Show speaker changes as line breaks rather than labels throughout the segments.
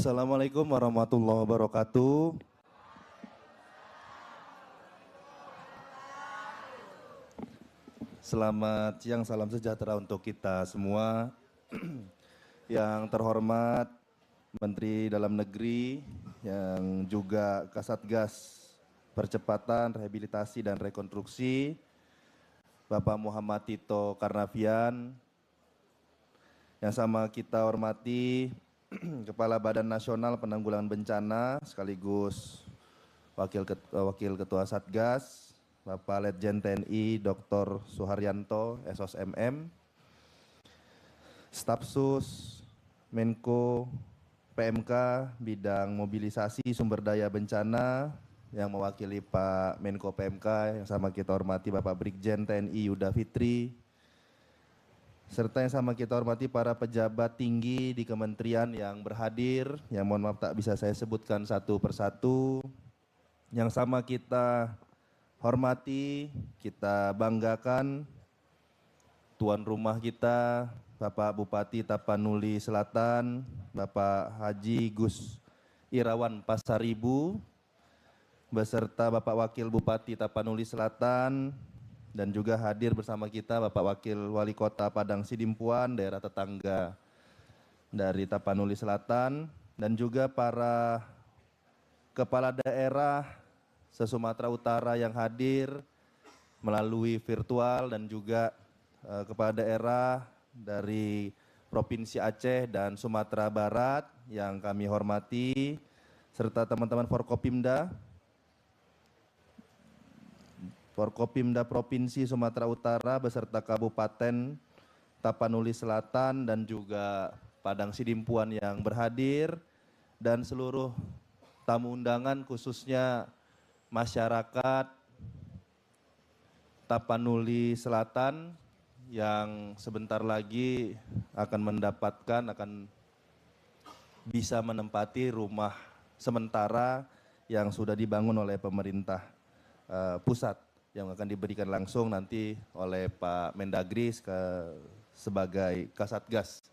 Assalamualaikum warahmatullahi wabarakatuh. Selamat siang, salam sejahtera untuk kita semua. Yang terhormat Menteri Dalam Negeri, yang juga Kasatgas Percepatan, Rehabilitasi, dan Rekonstruksi, Bapak Muhammad Tito Karnavian, yang sama kita hormati Kepala Badan Nasional Penanggulangan Bencana sekaligus Wakil Ketua Satgas, Bapak Letjen TNI Dr. Suharyanto, SOSMM, Stafsus Menko PMK bidang mobilisasi sumber daya bencana yang mewakili Pak Menko PMK, yang sama kita hormati Bapak Brigjen TNI Yuda Fitri, serta yang sama kita hormati para pejabat tinggi di kementerian yang berhadir, yang mohon maaf tak bisa saya sebutkan satu persatu. Yang sama kita hormati, kita banggakan tuan rumah kita, Bapak Bupati Tapanuli Selatan, Bapak Haji Gus Irawan Pasaribu, beserta Bapak Wakil Bupati Tapanuli Selatan, dan juga hadir bersama kita Bapak Wakil Wali Kota Padang Sidimpuan, daerah tetangga dari Tapanuli Selatan, dan juga para kepala daerah se-Sumatera Utara yang hadir melalui virtual, dan juga kepala daerah dari Provinsi Aceh dan Sumatera Barat yang kami hormati, serta teman-teman Forkopimda Provinsi Sumatera Utara beserta Kabupaten Tapanuli Selatan dan juga Padang Sidimpuan yang berhadir, dan seluruh tamu undangan khususnya masyarakat Tapanuli Selatan yang sebentar lagi akan bisa menempati rumah sementara yang sudah dibangun oleh pemerintah pusat, yang akan diberikan langsung nanti oleh Pak Mendagri sebagai Kasatgas.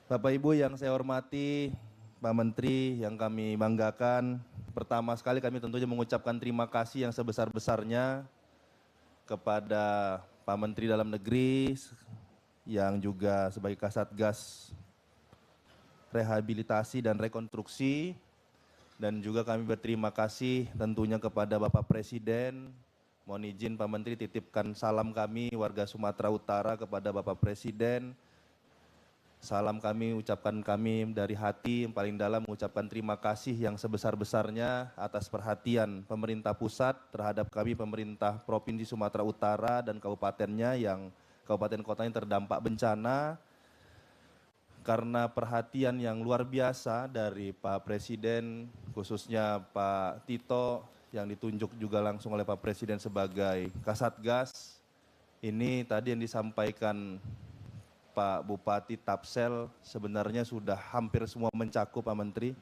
Bapak Ibu yang saya hormati, Pak Menteri yang kami banggakan, pertama sekali kami tentunya mengucapkan terima kasih yang sebesar-besarnya kepada Pak Menteri Dalam Negeri yang juga sebagai Kasatgas Rehabilitasi dan Rekonstruksi. Dan juga kami berterima kasih tentunya kepada Bapak Presiden. Mohon izin Pak Menteri titipkan salam kami warga Sumatera Utara kepada Bapak Presiden. Salam kami dari hati yang paling dalam, mengucapkan terima kasih yang sebesar-besarnya atas perhatian pemerintah pusat terhadap kami pemerintah Provinsi Sumatera Utara dan kabupatennya yang kabupaten kotanya terdampak bencana. Karena perhatian yang luar biasa dari Pak Presiden, khususnya Pak Tito yang ditunjuk juga langsung oleh Pak Presiden sebagai Kasatgas. Ini tadi yang disampaikan Pak Bupati Tapsel sebenarnya sudah hampir semua mencakup Pak Menteri.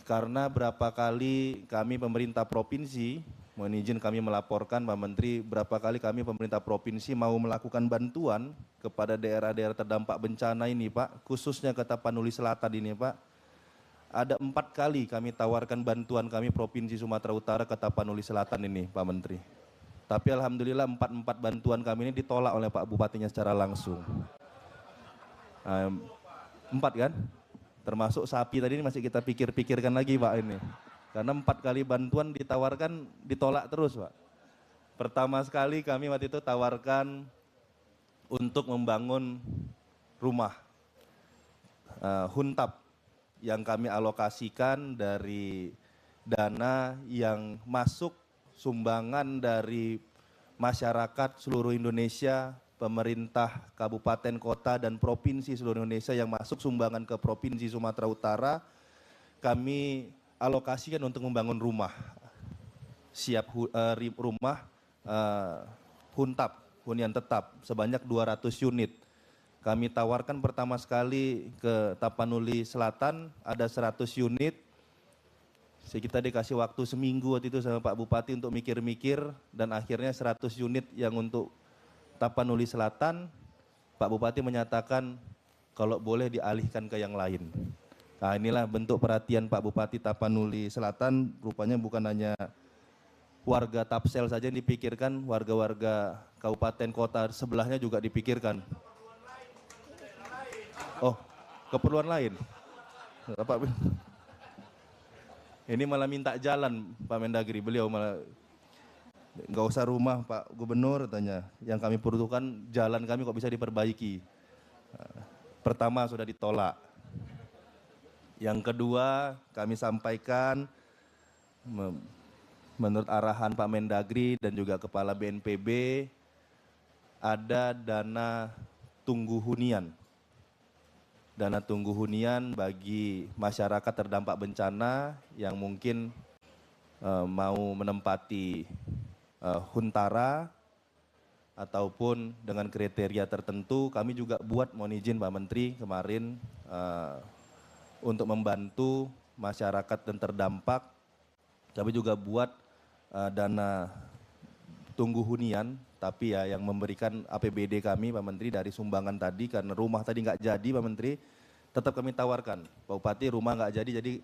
Karena berapa kali kami pemerintah provinsi, mohon izin kami melaporkan Pak Menteri, berapa kali kami pemerintah provinsi mau melakukan bantuan kepada daerah-daerah terdampak bencana ini Pak, khususnya ke Tapanuli Selatan ini Pak. Ada 4 kali kami tawarkan bantuan kami Provinsi Sumatera Utara ke Tapanuli Selatan ini Pak Menteri. Tapi alhamdulillah 4 bantuan kami ini ditolak oleh Pak Bupatinya secara langsung. 4 kan? Termasuk sapi tadi ini masih kita pikir-pikirkan lagi Pak ini. Karena 4 kali bantuan ditawarkan ditolak terus Pak. Pertama sekali kami waktu itu tawarkan untuk membangun rumah huntap yang kami alokasikan dari dana yang masuk sumbangan dari masyarakat seluruh Indonesia, pemerintah kabupaten, kota, dan provinsi seluruh Indonesia yang masuk sumbangan ke Provinsi Sumatera Utara, kami alokasikan untuk membangun rumah huntap, hunian tetap sebanyak 200 unit. Kami tawarkan pertama sekali ke Tapanuli Selatan ada 100 unit. Kita dikasih waktu seminggu waktu itu sama Pak Bupati untuk mikir-mikir, dan akhirnya 100 unit yang untuk Tapanuli Selatan, Pak Bupati menyatakan kalau boleh dialihkan ke yang lain. Nah, inilah bentuk perhatian Pak Bupati Tapanuli Selatan, rupanya bukan hanya warga Tapsel saja yang dipikirkan, warga-warga kabupaten kota sebelahnya juga dipikirkan. Oh, keperluan lain. Pak, ini malah minta jalan Pak Mendagri, beliau malah nggak usah rumah Pak Gubernur, tanya. Yang kami perlukan jalan kami kok bisa diperbaiki. Pertama sudah ditolak. Yang kedua kami sampaikan menurut arahan Pak Mendagri dan juga Kepala BNPB ada dana tunggu hunian. Dana tunggu hunian bagi masyarakat terdampak bencana yang mungkin mau menempati huntara ataupun dengan kriteria tertentu. Kami juga buat, mohon izin Pak Menteri, kemarin untuk membantu masyarakat yang terdampak. Kami juga buat dana tunggu hunian, tapi ya yang memberikan APBD kami Pak Menteri dari sumbangan tadi, karena rumah tadi nggak jadi Pak Menteri, tetap kami tawarkan, Pak Bupati rumah nggak jadi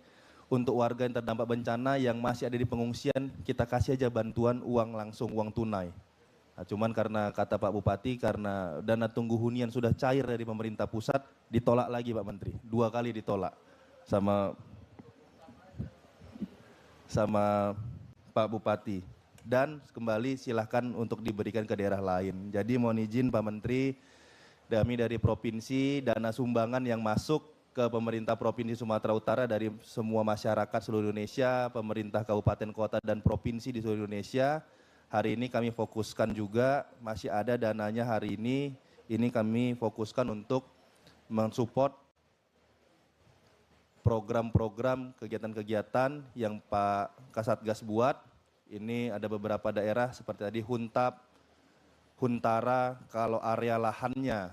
untuk warga yang terdampak bencana yang masih ada di pengungsian, kita kasih aja bantuan uang langsung, uang tunai. Nah, cuman karena kata Pak Bupati, karena dana tunggu hunian sudah cair dari pemerintah pusat, ditolak lagi Pak Menteri, 2 kali ditolak sama Pak Bupati. Dan kembali silahkan untuk diberikan ke daerah lain. Jadi mohon izin Pak Menteri, kami dari provinsi, dana sumbangan yang masuk ke pemerintah Provinsi Sumatera Utara dari semua masyarakat seluruh Indonesia, pemerintah kabupaten kota dan provinsi di seluruh Indonesia, hari ini kami fokuskan juga, masih ada dananya hari ini kami fokuskan untuk mensupport program-program kegiatan-kegiatan yang Pak Kasatgas buat. Ini ada beberapa daerah seperti tadi Huntap, Huntara, kalau area lahannya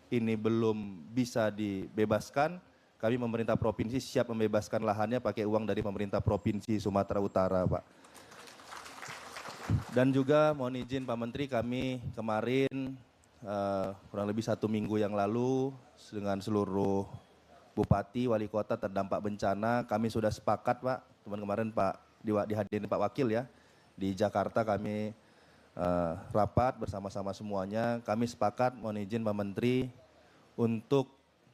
ini belum bisa dibebaskan, kami pemerintah provinsi siap membebaskan lahannya pakai uang dari pemerintah Provinsi Sumatera Utara, Pak. Dan juga mohon izin Pak Menteri, kami kemarin kurang lebih 1 minggu yang lalu dengan seluruh Bupati, Wali Kota terdampak bencana, kami sudah sepakat Pak, kemarin Pak dihadirin Pak Wakil ya, di Jakarta kami rapat bersama-sama semuanya, kami sepakat mohon izin Pak Menteri untuk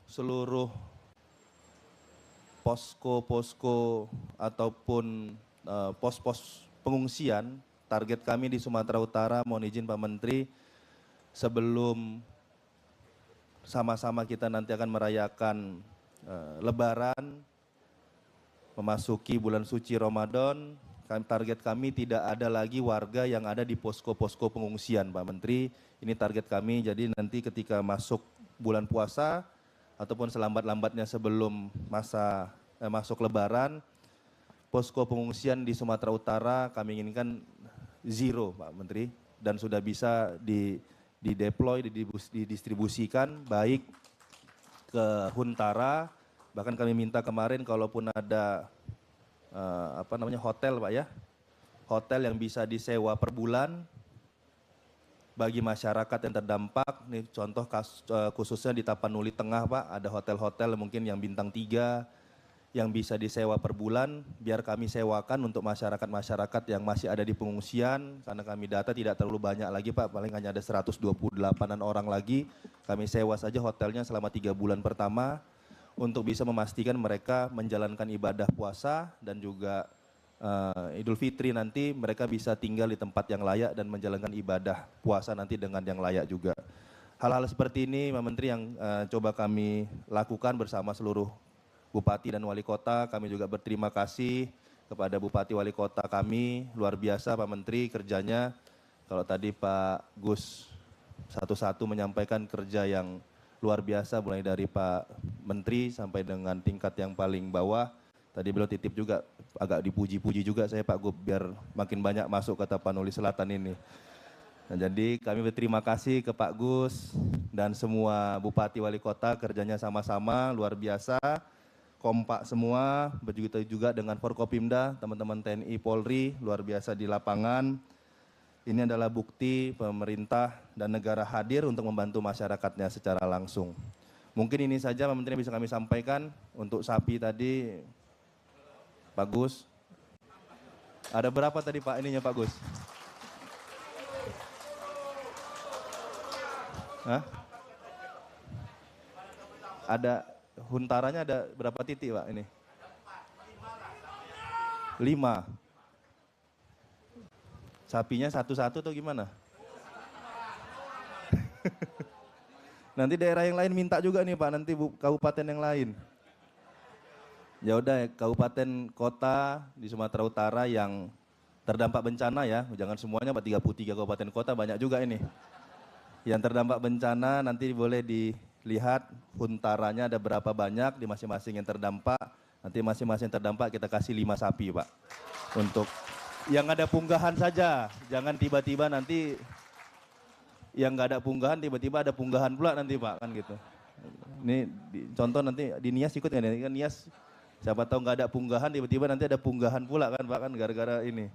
seluruh posko-posko ataupun pos-pos pengungsian, target kami di Sumatera Utara, mohon izin Pak Menteri, sebelum sama-sama kita nanti akan merayakan Lebaran, memasuki bulan suci Ramadan, target kami tidak ada lagi warga yang ada di posko-posko pengungsian Pak Menteri. Ini target kami, jadi nanti ketika masuk bulan puasa ataupun selambat-lambatnya sebelum masuk Lebaran, posko pengungsian di Sumatera Utara kami inginkan zero Pak Menteri, dan sudah bisa dideploy, didistribusikan baik ke Huntara, bahkan kami minta kemarin kalaupun ada hotel Pak ya, hotel yang bisa disewa per bulan bagi masyarakat yang terdampak. Nih contoh khususnya di Tapanuli Tengah Pak, ada hotel-hotel mungkin yang bintang 3 yang bisa disewa per bulan, biar kami sewakan untuk masyarakat-masyarakat yang masih ada di pengungsian, karena kami data tidak terlalu banyak lagi Pak, paling hanya ada 128-an orang lagi, kami sewa saja hotelnya selama 3 bulan pertama, untuk bisa memastikan mereka menjalankan ibadah puasa dan juga Idul Fitri nanti mereka bisa tinggal di tempat yang layak dan menjalankan ibadah puasa nanti dengan yang layak juga. Hal-hal seperti ini Pak Menteri yang coba kami lakukan bersama seluruh Bupati dan Wali Kota. Kami juga berterima kasih kepada Bupati Wali Kota kami, luar biasa Pak Menteri kerjanya. Kalau tadi Pak Gus satu-satu menyampaikan kerja yang luar biasa, mulai dari Pak Menteri sampai dengan tingkat yang paling bawah. Tadi beliau titip juga, agak dipuji-puji juga saya Pak Gub, biar makin banyak masuk ke Tapanuli Selatan ini. Nah, jadi kami berterima kasih ke Pak Gus dan semua Bupati Wali Kota, kerjanya sama-sama luar biasa, kompak semua, begitu juga dengan Forkopimda, teman-teman TNI Polri, luar biasa di lapangan. Ini adalah bukti pemerintah dan negara hadir untuk membantu masyarakatnya secara langsung. Mungkin ini saja Pak Menteri yang bisa kami sampaikan. Untuk sapi tadi, Pak Gus. Ada berapa tadi Pak ininya Pak Gus? Hah? Ada huntaranya ada berapa titik Pak ini? 5. Sapinya satu-satu atau gimana? Nanti daerah yang lain minta juga nih Pak, nanti kabupaten yang lain. Ya udah, kabupaten kota di Sumatera Utara yang terdampak bencana ya, jangan semuanya Pak, 33 kabupaten kota banyak juga ini. Yang terdampak bencana nanti boleh dilihat huntaranya ada berapa banyak di masing-masing yang terdampak. Nanti masing-masing terdampak kita kasih 5 sapi Pak. Untuk yang ada punggahan saja, jangan tiba-tiba nanti yang nggak ada punggahan tiba-tiba ada punggahan pula nanti Pak, kan gitu. Ini contoh nanti di Nias ikut nggak nih? Kan Nias siapa tahu nggak ada punggahan tiba-tiba nanti ada punggahan pula kan Pak, kan gara-gara ini.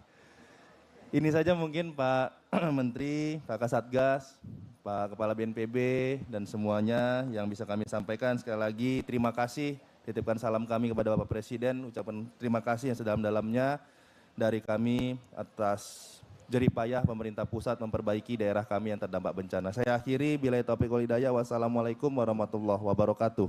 Ini saja mungkin Pak Menteri, Pak Kasatgas, Pak Kepala BNPB dan semuanya yang bisa kami sampaikan. Sekali lagi terima kasih, titipkan salam kami kepada Bapak Presiden, ucapan terima kasih yang sedalam-dalamnya dari kami atas jeripayah pemerintah pusat memperbaiki daerah kami yang terdampak bencana. Saya akhiri, billahi taufiq wal hidayah. Wassalamualaikum warahmatullahi wabarakatuh.